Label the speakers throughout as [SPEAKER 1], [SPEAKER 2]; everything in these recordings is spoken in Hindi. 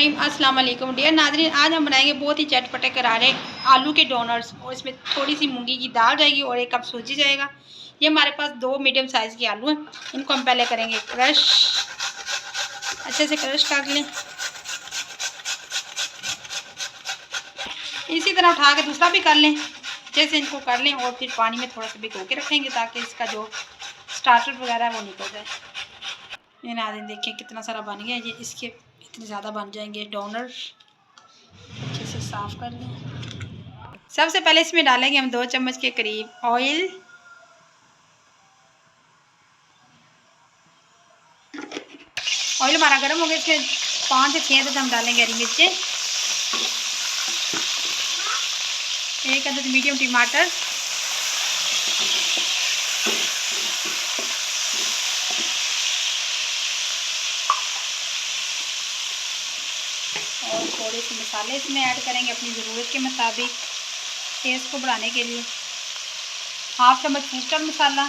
[SPEAKER 1] बिस्मिल्लाहिर्रहमानिर्रहीम। अस्सलाम वालेकुम डियर नाज़रीन, आज हम बनाएंगे बहुत ही चटपटे करारे आलू के डोनट्स और इसमें थोड़ी सी मूंगी की दाल जाएगी और 1 कप सूजी जाएगा। ये हमारे पास 2 मीडियम साइज़ के आलू हैं। इनको हम पहले करेंगे क्रश, अच्छे से क्रश कर लें। इसी तरह उठा के दूसरा भी कर लें, अच्छे से इनको कर लें और फिर पानी में थोड़ा सा भिगो के रखेंगे ताकि इसका जो स्टार्टर वगैरह है वो निकल जाए। ये नाज़रीन देखिए कितना सारा बन गया। ये इसके इतने ज़्यादा बन जाएंगे डोनट। अच्छे से साफ़ कर लें। सबसे पहले इसमें डालेंगे हम 2 चम्मच के करीब ऑयल। ऑयल हमारा गर्म हो गया, इसमें 5 से 6 हम डालेंगे हरी मिर्चें, 1 अदद मीडियम टमाटर, और थोड़े से मसाले इसमें ऐड करेंगे अपनी ज़रूरत के मुताबिक टेस्ट को बढ़ाने के लिए। 1/2 चम्मच फूड कलर मसाला,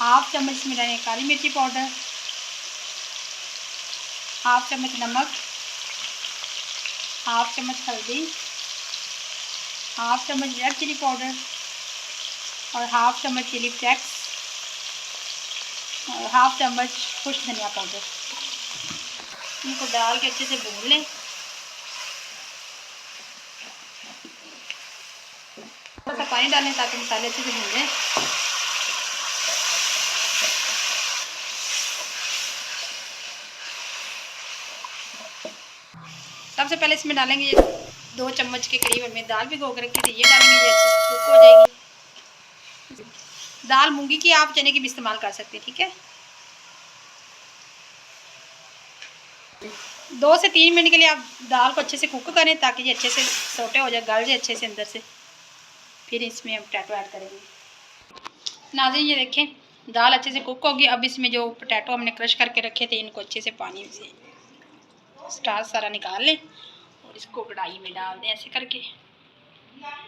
[SPEAKER 1] 1/2 चम्मच इसमें डालेंगे काली मिर्ची पाउडर, 1/2 चम्मच नमक, 1/2 चम्मच हल्दी, 1/2 चम्मच रेड चिली पाउडर और 1/2 चम्मच चिली फ्लेक्स और 1/2 चम्मच खुश्क धनिया पाउडर। इनको डाल के अच्छे से भून लें। थोड़ा सा पानी डालें ताकि मसाले अच्छे से भून जाएं। सबसे पहले इसमें डालेंगे ये 2 चम्मच के करीब हमने दाल भिगो कर रखी थी, ये डालेंगे, ये अच्छे से कुक हो जाएगी। दाल मूंगी की, आप चने की भी इस्तेमाल कर सकते हैं, ठीक है। 2 से 3 मिनट के लिए आप दाल को अच्छे से कुक करें ताकि ये अच्छे से सोटे हो जाए, गल जाए अच्छे से अंदर से। फिर इसमें हम पोटैटो ऐड करेंगे। नाज़रीन ये देखें दाल अच्छे से कुक होगी। अब इसमें जो पोटैटो हमने क्रश करके रखे थे इनको अच्छे से पानी से स्टार्च सारा निकाल लें और इसको कढ़ाई में डाल दें ऐसे करके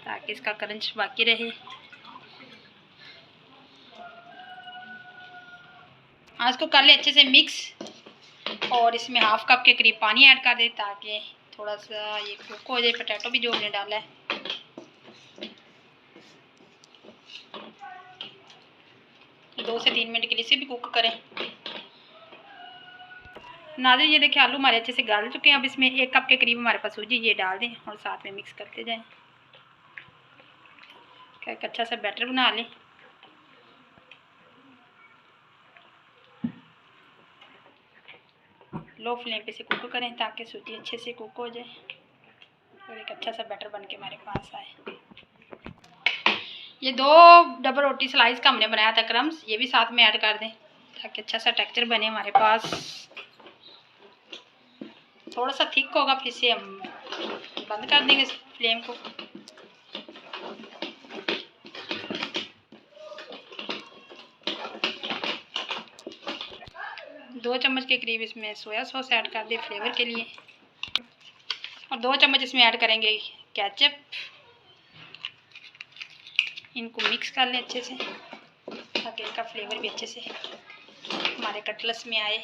[SPEAKER 1] ताकि इसका क्रंच बाकी रहे। आज को कर ले अच्छे से मिक्स और इसमें 1/2 कप के करीब पानी ऐड कर दें ताकि थोड़ा सा ये कुक हो जाए, पोटैटो भी जो हमने डाला है। दो से 3 मिनट के लिए इसे भी कुक करें। नाज़रीन ये देखिए आलू हमारे अच्छे से गल चुके हैं। अब इसमें 1 कप के करीब हमारे पास सूजी, ये डाल दें और साथ में मिक्स करते जाएं। एक अच्छा सा बैटर बना लें। लो फ्लेम पे से कुक करें ताकि सूजी अच्छे से कुक हो जाए और एक अच्छा सा बैटर बन के हमारे पास आए। ये 2 डबल रोटी स्लाइस का हमने बनाया था क्रम्स, ये भी साथ में ऐड कर दें ताकि अच्छा सा टेक्सचर बने हमारे पास। थोड़ा सा थिक होगा, फिर से हम बंद कर देंगे फ्लेम को। दो चम्मच के करीब इसमें सोया सॉस ऐड कर दें फ्लेवर के लिए और 2 चम्मच इसमें ऐड करेंगे केचप। इनको मिक्स कर लें अच्छे से ताकि इनका फ्लेवर भी अच्छे से हमारे कटलेट्स में आए।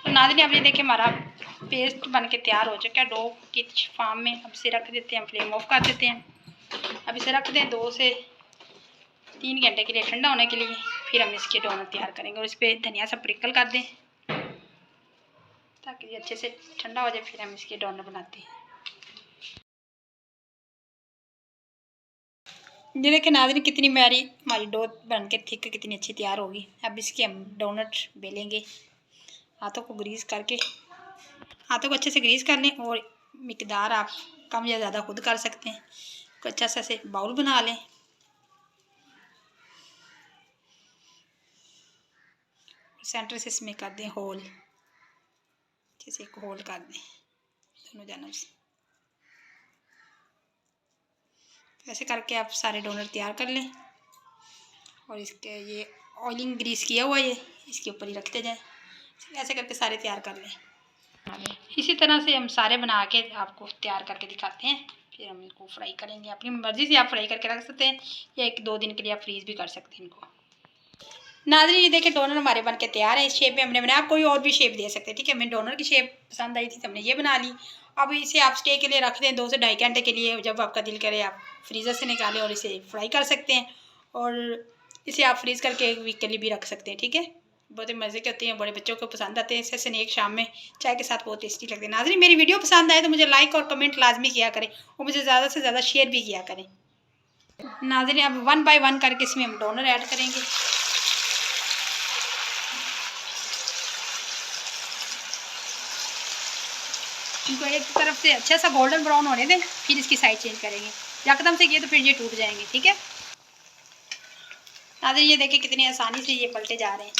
[SPEAKER 1] तो नाज़रीन अब ये देखिए हमारा पेस्ट बन के तैयार हो चुका है डो की फॉर्म में। अब इसे रख देते हैं, हम फ्लेम ऑफ कर देते हैं। अब इसे रख दें 2 से 3 घंटे के लिए ठंडा होने के लिए। फिर हम इसके डोनट तैयार करेंगे और इस पर धनिया सा प्रिकल कर दें ताकि ये अच्छे से ठंडा हो जाए। फिर हम इसके डोनट बनाते हैं। ये देखिए नाज़रीन कितनी प्यारी हमारी डो बन के थिक कितनी अच्छी तैयार होगी। अब इसके हम डोनट बेलेंगे। हाथों को ग्रीस करके, हाथों को अच्छे से ग्रीस कर लें और मिकदार आप कम या ज़्यादा खुद कर सकते हैं। तो अच्छा सा से बाउल बना लें, सेंटर से इसमें कर दें होल, अच्छे से एक होल कर दें दोनों जानब से। ऐसे करके आप सारे डोनट तैयार कर लें और इसके ये ऑयलिंग ग्रीस किया हुआ ये इसके ऊपर ही रखते जाएं। ऐसे करके सारे तैयार कर लें। इसी तरह से हम सारे बना के आपको तैयार करके दिखाते हैं। फिर हम इनको फ्राई करेंगे। अपनी मर्ज़ी से आप फ्राई करके रख सकते हैं या 1-2 दिन के लिए आप फ्रीज़ भी कर सकते हैं इनको। नाज़रीन ये देखिए डोनर हमारे बन के तैयार है। इस शेप में हमने बनाया, आप कोई और भी शेप दे सकते हैं, ठीक है। हमें डोनर की शेप पसंद आई थी तो हमने ये बना ली। अब इसे आप स्टे के लिए रख दें 2 से ढाई घंटे के लिए। जब आपका दिल करे आप फ्रीज़र से निकालें और इसे फ्राई कर सकते हैं, और इसे आप फ्रीज़ करके 1 वीक के लिए भी रख सकते हैं, ठीक है। बहुत ही मज़े के होते हैं, बड़े बच्चों को पसंद आते हैं। ऐसे स्नैक शाम में चाय के साथ बहुत टेस्टी लगते हैं। नाज़रीन मेरी वीडियो पसंद आए तो मुझे लाइक और कमेंट लाजमी किया करें, और मुझे ज़्यादा से ज़्यादा शेयर भी किया करें। नाज़रीन अब 1 बाय 1 करके इसमें हम डोनर ऐड करेंगे। इनको एक तरफ से अच्छा सा गोल्डन ब्राउन होने दें, फिर इसकी साइड चेंज करेंगे। यकदम से किए तो फिर ये टूट जाएंगे, ठीक है। नाज़रीन ये देखिए कितनी आसानी से ये पलटे जा रहे हैं।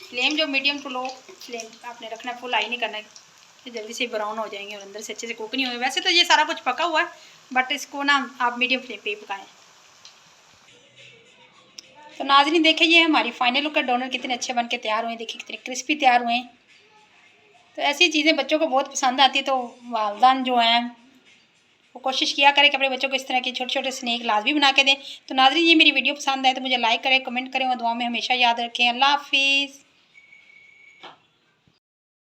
[SPEAKER 1] फ्लेम जो मीडियम टू लो फ्लेम आपने रखना, फुल हाई नहीं करना है, तो जल्दी से ब्राउन हो जाएंगे और अंदर से अच्छे से कुक नहीं होंगे। वैसे तो ये सारा कुछ पका हुआ है, बट इसको ना आप मीडियम फ्लेम पे ही पकाएं। तो नाज़रीन देखिए ये हमारी फाइनल लुक का डोनर कितने अच्छे बन के तैयार हुए हैं। देखिए कितने क्रिस्पी तैयार हुए हैं। तो ऐसी चीज़ें बच्चों को बहुत पसंद आती है, तो वालदान जो हैं वो कोशिश किया करें कि अपने बच्चों को इस तरह के छोटे छोटे स्नैक लाजमी बना के दें। तो नाज़रीन ये मेरी वीडियो पसंद आए तो मुझे लाइक करें, कमेंट करें और दुआ में हमेशा याद रखें। अल्लाह हाफिज़।